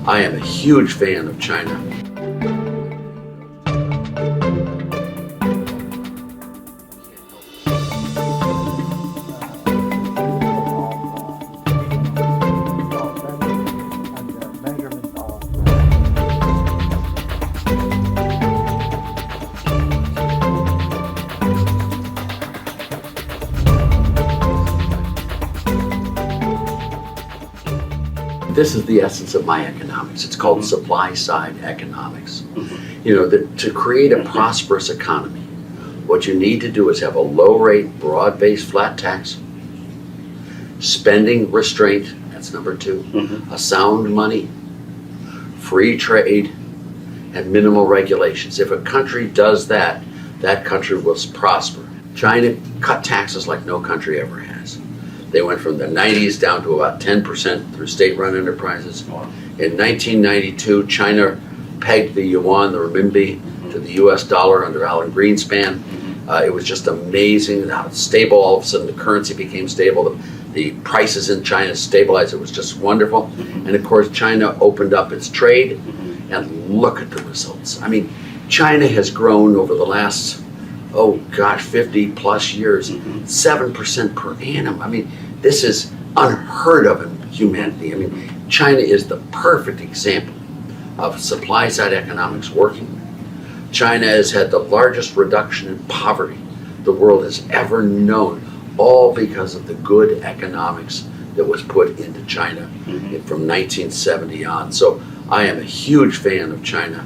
I am a huge fan of China. This is the essence of my economics. It's called supply side economics. You know, to create a prosperous economy, what you need to do is have a low rate, broad based flat tax, spending restraint, that's number two, a sound money, free trade, and minimal regulations. If a country does that, that country will prosper. China cut taxes like no country ever has. They went from the 90s down to about 10% through state-run enterprises. In 1992, China pegged the yuan, the renminbi, to the US dollar under Alan Greenspan. It was just amazing how stable all of a sudden the currency became stable. The prices in China stabilized. It was just wonderful. And of course, China opened up its trade, and look at the results. I mean, China has grown over the last 50 plus years, 7% per annum. I mean, this is unheard of in humanity. I mean, China is the perfect example of supply side economics working. China has had the largest reduction in poverty the world has ever known, all because of the good economics that was put into China from 1970 on. So I am a huge fan of China.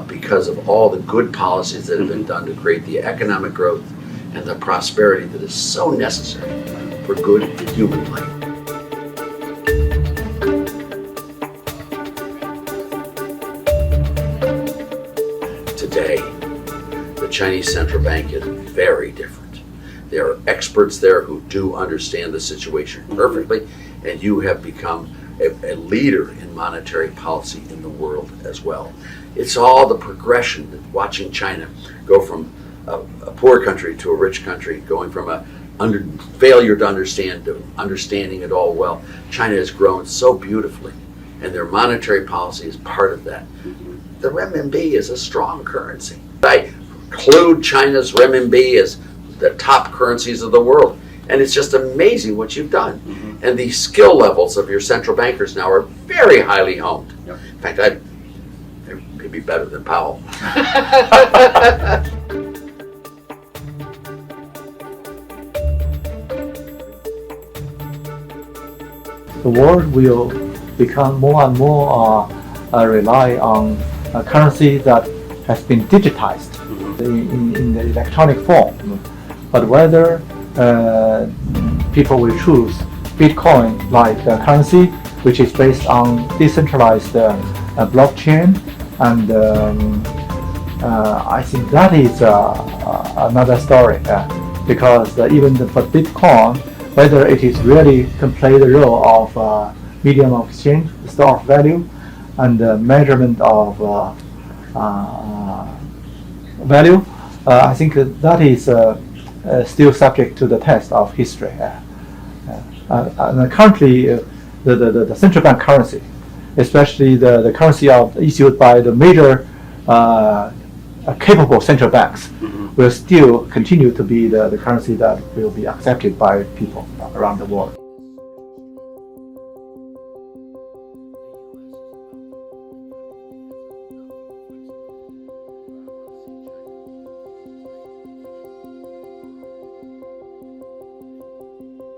Because of all the good policies that have been done to create the economic growth and the prosperity that is so necessary for good human life. Today, the Chinese central bank is very different. There are experts there who do understand the situation perfectly, and you have become a leader in monetary policy in the world as well. It's all the progression that watching China go from a poor country to a rich country, going from a failure to understand to understanding it all well. China has grown so beautifully, and their monetary policy is part of that. The renminbi is a strong currency. I include China's renminbi as the top currencies of the world, and it's just amazing what you've done. And the skill levels of your central bankers now are very highly honed. In fact, I'd be better than Powell. The world will become more and more rely on a currency that has been digitized in the electronic form. But whether people will choose Bitcoin like a currency which is based on decentralized blockchain, and I think that is another story, because even for Bitcoin, whether it is really can play the role of medium of exchange, store of value, and measurement of value, I think that is still subject to the test of history. And currently, the central bank currency, especially the currency issued by the major capable central banks, will still continue to be the currency that will be accepted by people around the world.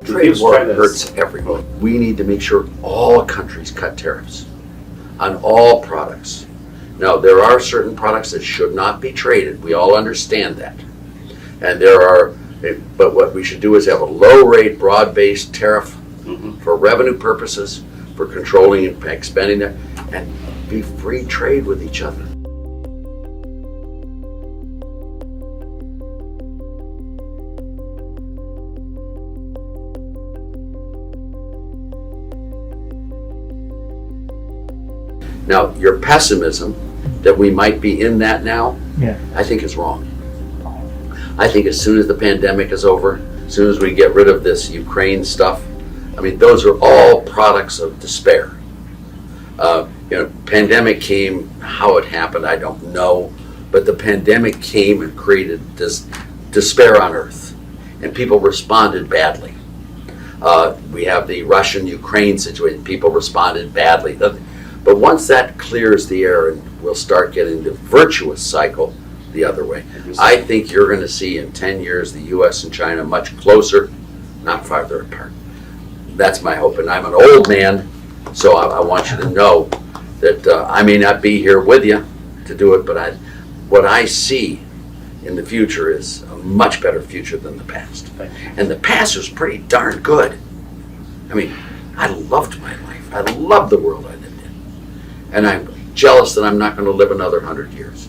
Trade war hurts everyone. We need to make sure all countries cut tariffs on all products. Now, there are certain products that should not be traded. We all understand that. And but what we should do is have a low-rate, broad-based tariff for revenue purposes, for controlling and expending it, and be free trade with each other. Now, your pessimism that we might be in that now, I think is wrong. I think as soon as the pandemic is over, as soon as we get rid of this Ukraine stuff, I mean, those are all products of despair. Pandemic came, how it happened, I don't know, but the pandemic came and created this despair on earth, and people responded badly. We have the Russian-Ukraine situation, people responded badly. But once that clears the air and we'll start getting the virtuous cycle the other way, I think you're going to see in 10 years the U.S. and China much closer, not farther apart. That's my hope, and I'm an old man, so I want you to know that I may not be here with you to do it, but what I see in the future is a much better future than the past. And the past was pretty darn good. I mean, I loved my life. I loved the world I lived in. And I'm jealous that I'm not going to live another 100 years.